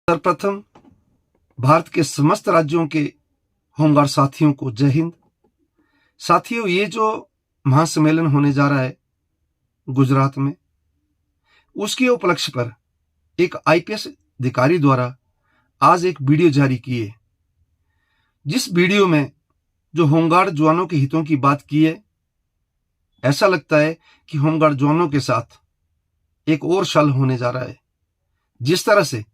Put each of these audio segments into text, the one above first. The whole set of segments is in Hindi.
सर्वप्रथम भारत के समस्त राज्यों के होमगार्ड साथियों को जय हिंद। साथियों, ये जो महासम्मेलन होने जा रहा है गुजरात में, उसके उपलक्ष्य पर एक आईपीएस अधिकारी द्वारा आज एक वीडियो जारी की है, जिस वीडियो में जो होमगार्ड जवानों के हितों की बात की है, ऐसा लगता है कि होमगार्ड जवानों के साथ एक और छल होने जा रहा है। जिस तरह से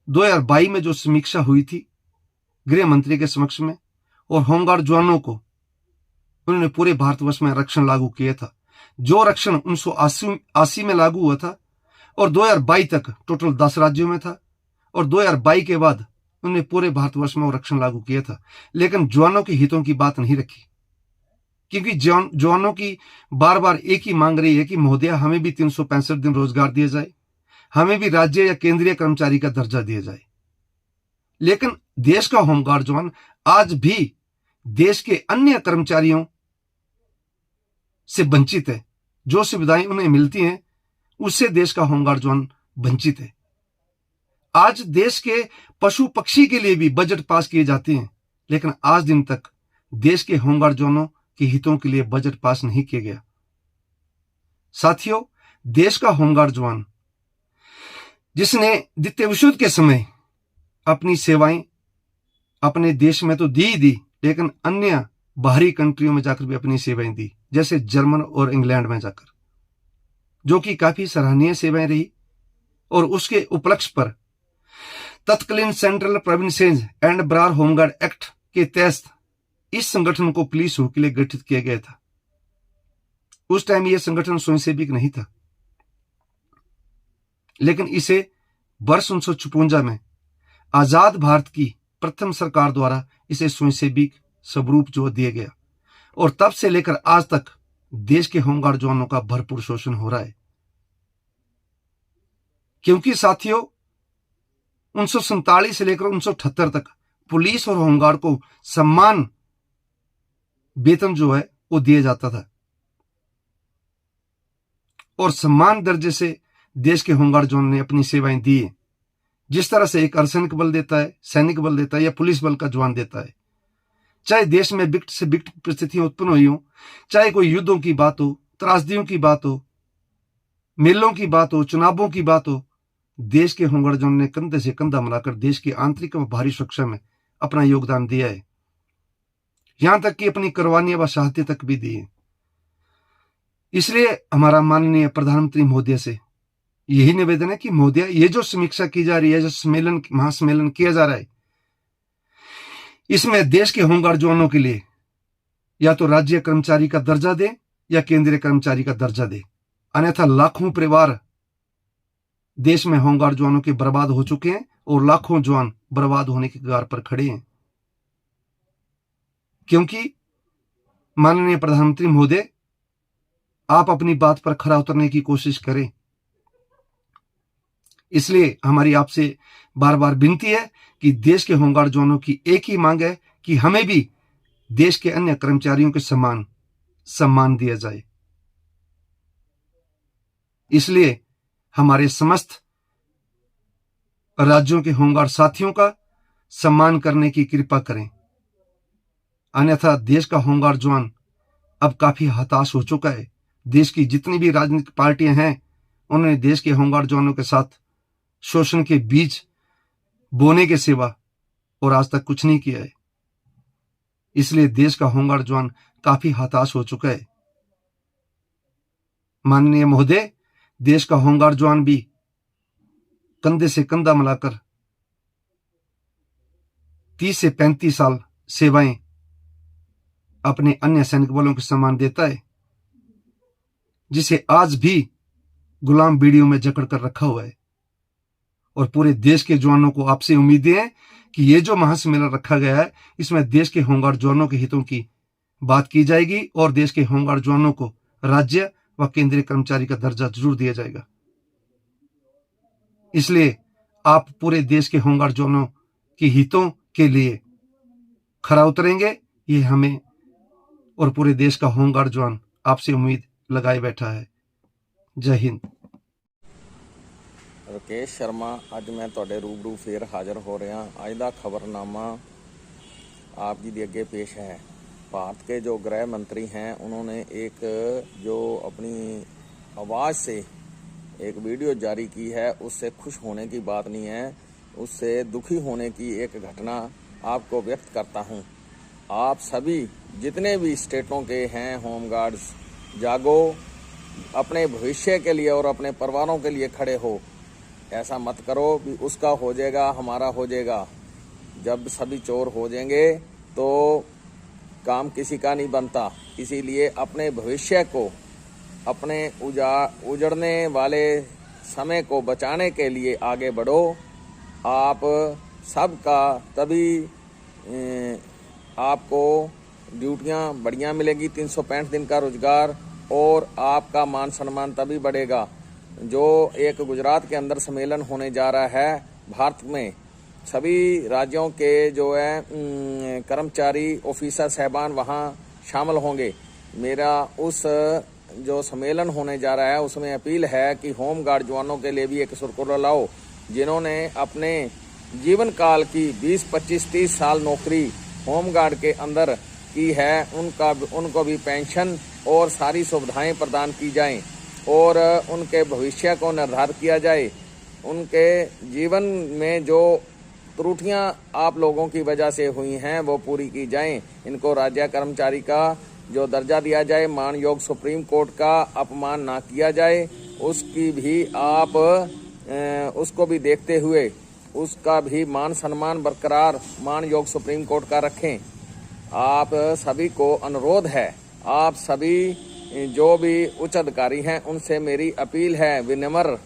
2022 में जो समीक्षा हुई थी गृह मंत्री के समक्ष में, और होमगार्ड जवानों को उन्होंने पूरे भारतवर्ष में आरक्षण लागू किया था, जो आरक्षण 1980 में लागू हुआ था और 2022 तक टोटल 10 राज्यों में था, और 2022 के बाद उन्होंने पूरे भारतवर्ष में आरक्षण लागू किया था, लेकिन जवानों के हितों की बात नहीं रखी। क्योंकि जवानों की बार बार एक ही मांग रही है कि महोदय, हमें भी 365 दिन रोजगार दिया जाए, हमें भी राज्य या केंद्रीय कर्मचारी का दर्जा दिया जाए। लेकिन देश का होमगार्ड जवान आज भी देश के अन्य कर्मचारियों से वंचित है। जो सुविधाएं उन्हें मिलती हैं, उससे देश का होमगार्ड जवान वंचित है। आज देश के पशु पक्षी के लिए भी बजट पास किए जाते हैं, लेकिन आज दिन तक देश के होमगार्ड जवानों के हितों के लिए बजट पास नहीं किया गया। साथियों, देश का होमगार्ड जवान जिसने द्वितीय विश्व युद्ध के समय अपनी सेवाएं अपने देश में तो दी, लेकिन अन्य बाहरी कंट्रियों में जाकर भी अपनी सेवाएं दी, जैसे जर्मन और इंग्लैंड में जाकर, जो कि काफी सराहनीय सेवाएं रही। और उसके उपलक्ष्य पर तत्कालीन central provinces and Brar home guard act के तहत इस संगठन को पुलिस के लिए गठित किया गया था। उस टाइम यह संगठन स्वयंसेवी नहीं था, लेकिन इसे वर्ष 1956 में आजाद भारत की प्रथम सरकार द्वारा इसे स्वयंसेवी स्वरूप जो दिया गया, और तब से लेकर आज तक देश के होमगार्ड जवानों का भरपूर शोषण हो रहा है। क्योंकि साथियों, 1947 से लेकर 1978 तक पुलिस और होमगार्ड को समान वेतन जो है वो दिया जाता था, और समान दर्जे से देश के होमगार्ड जवान ने अपनी सेवाएं दी है। जिस तरह से एक अर्धसैनिक बल देता है, सैनिक बल देता है, या पुलिस बल का जवान देता है, चाहे देश में विकट से विकट परिस्थितियां उत्पन्न हुई हो, चाहे कोई युद्धों की बात हो, त्रासदियों की बात हो, मेलों की बात हो, चुनावों की बात हो, देश के होमगार्ड जवान ने कंधे से कंधा मिलाकर देश की आंतरिक व बाहरी सुरक्षा में अपना योगदान दिया है। यहां तक कि अपनी कुर्बानियां व शहादतें तक भी दी है। इसलिए हमारा माननीय प्रधानमंत्री महोदय से यही निवेदन है कि महोदय, ये जो समीक्षा की जा रही है, जो महासम्मेलन किया जा रहा है, इसमें देश के होमगार्ड जवानों के लिए या तो राज्य कर्मचारी का दर्जा दे या केंद्रीय कर्मचारी का दर्जा दे, अन्यथा लाखों परिवार देश में होमगार्ड जवानों के बर्बाद हो चुके हैं और लाखों जवान बर्बाद होने के कगार पर खड़े हैं। क्योंकि माननीय प्रधानमंत्री महोदय, आप अपनी बात पर खरा उतरने की कोशिश करें। इसलिए हमारी आपसे बार बार विनती है कि देश के होमगार्ड जवानों की एक ही मांग है कि हमें भी देश के अन्य कर्मचारियों के समान सम्मान दिया जाए। इसलिए हमारे समस्त राज्यों के होमगार्ड साथियों का सम्मान करने की कृपा करें, अन्यथा देश का होमगार्ड जवान अब काफी हताश हो चुका है। देश की जितनी भी राजनीतिक पार्टियां हैं, उन्होंने देश के होमगार्ड जवानों के साथ शोषण के बीज बोने के सिवा और आज तक कुछ नहीं किया है। इसलिए देश का होमगार्ड जवान काफी हताश हो चुका है। माननीय महोदय, देश का होमगार्ड जवान भी कंधे से कंधा मिलाकर 30 से 35 साल सेवाएं अपने अन्य सैनिक बलों के समान देता है, जिसे आज भी गुलाम बीड़ियों में जकड़ कर रखा हुआ है। और पूरे देश के जवानों को आपसे उम्मीदें हैं कि ये जो महासम्मेलन रखा गया है, इसमें देश के होमगार्ड जवानों के हितों की बात की जाएगी और देश के होमगार्ड जवानों को राज्य व केंद्रीय कर्मचारी का दर्जा जरूर दिया जाएगा। इसलिए आप पूरे देश के होमगार्ड जवानों के हितों के लिए खरा उतरेंगे, ये हमें और पूरे देश का होमगार्ड जवान आपसे उम्मीद लगाए बैठा है। जय हिंद। राकेश शर्मा अज मैं तुहाडे रूबरू फिर हाज़र हो रहा। अज का खबरनामा आप जी के अगे पेश है। भारत के जो गृह मंत्री हैं उन्होंने एक जो अपनी आवाज़ से एक वीडियो जारी की है, उससे खुश होने की बात नहीं है, उससे दुखी होने की एक घटना आपको व्यक्त करता हूं। आप सभी जितने भी स्टेटों के हैं होमगार्ड्स, जागो, अपने भविष्य के लिए और अपने परिवारों के लिए खड़े हो। ऐसा मत करो भी उसका हो जाएगा हमारा हो जाएगा। जब सभी चोर हो जाएंगे तो काम किसी का नहीं बनता। इसीलिए अपने भविष्य को, अपने उजड़ने वाले समय को बचाने के लिए आगे बढ़ो। आप सबका तभी आपको ड्यूटियां बढ़िया मिलेगी, 365 दिन का रोजगार, और आपका मान सम्मान तभी बढ़ेगा। जो एक गुजरात के अंदर सम्मेलन होने जा रहा है भारत में, सभी राज्यों के जो है कर्मचारी ऑफिसर साहबान वहाँ शामिल होंगे। मेरा उस जो सम्मेलन होने जा रहा है उसमें अपील है कि होमगार्ड जवानों के लिए भी एक सर्कुलर लाओ। जिन्होंने अपने जीवन काल की 20, 25, 30 साल नौकरी होमगार्ड के अंदर की है, उनको भी पेंशन और सारी सुविधाएं प्रदान की जाएं और उनके भविष्य को निर्धारित किया जाए। उनके जीवन में जो त्रुटियां आप लोगों की वजह से हुई हैं वो पूरी की जाएं। इनको राज्य कर्मचारी का जो दर्जा दिया जाए, मानयोग सुप्रीम कोर्ट का अपमान ना किया जाए, उसकी भी आप उसको भी देखते हुए उसका भी मान सम्मान बरकरार मानयोग सुप्रीम कोर्ट का रखें। आप सभी को अनुरोध है, आप सभी जो भी उच्च अधिकारी हैं उनसे मेरी अपील है, विनम्र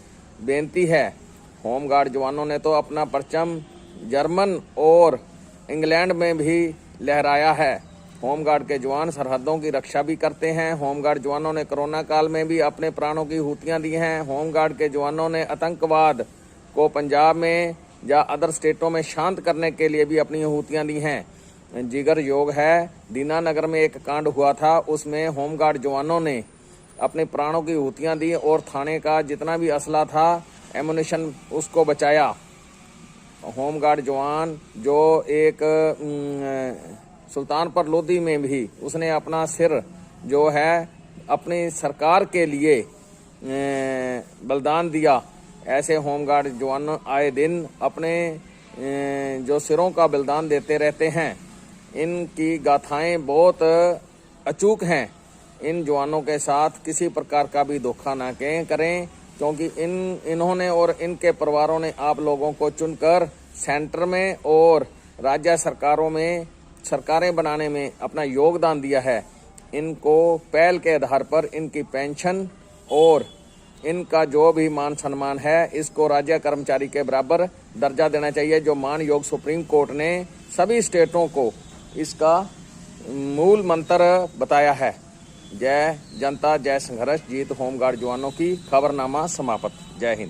बेनती है। होमगार्ड जवानों ने तो अपना परचम जर्मन और इंग्लैंड में भी लहराया है। होमगार्ड के जवान सरहदों की रक्षा भी करते हैं। होमगार्ड जवानों ने कोरोना काल में भी अपने प्राणों की हुतियां दी हैं। होमगार्ड के जवानों ने आतंकवाद को पंजाब में या अदर स्टेटों में शांत करने के लिए भी अपनी हुतियां दी हैं। जिगर योग है, दीनानगर में एक कांड हुआ था, उसमें होमगार्ड जवानों ने अपने प्राणों की हुतियां दी और थाने का जितना भी असला था, एमुनिशन, उसको बचाया। होमगार्ड जवान जो एक सुल्तानपुर लोधी में भी उसने अपना सिर जो है अपनी सरकार के लिए बलिदान दिया। ऐसे होमगार्ड जवान आए दिन अपने जो सिरों का बलिदान देते रहते हैं। इनकी गाथाएं बहुत अचूक हैं। इन जवानों के साथ किसी प्रकार का भी धोखा ना करें, क्योंकि इन्होंने और इनके परिवारों ने आप लोगों को चुनकर सेंटर में और राज्य सरकारों में सरकारें बनाने में अपना योगदान दिया है। इनको पहल के आधार पर इनकी पेंशन और इनका जो भी मान सम्मान है, इसको राज्य कर्मचारी के बराबर दर्जा देना चाहिए, जो मान योग सुप्रीम कोर्ट ने सभी स्टेटों को इसका मूल मंत्र बताया है। जय जनता जय संघर्ष, जीत होमगार्ड जवानों की। खबरनामा समाप्त। जय हिंद।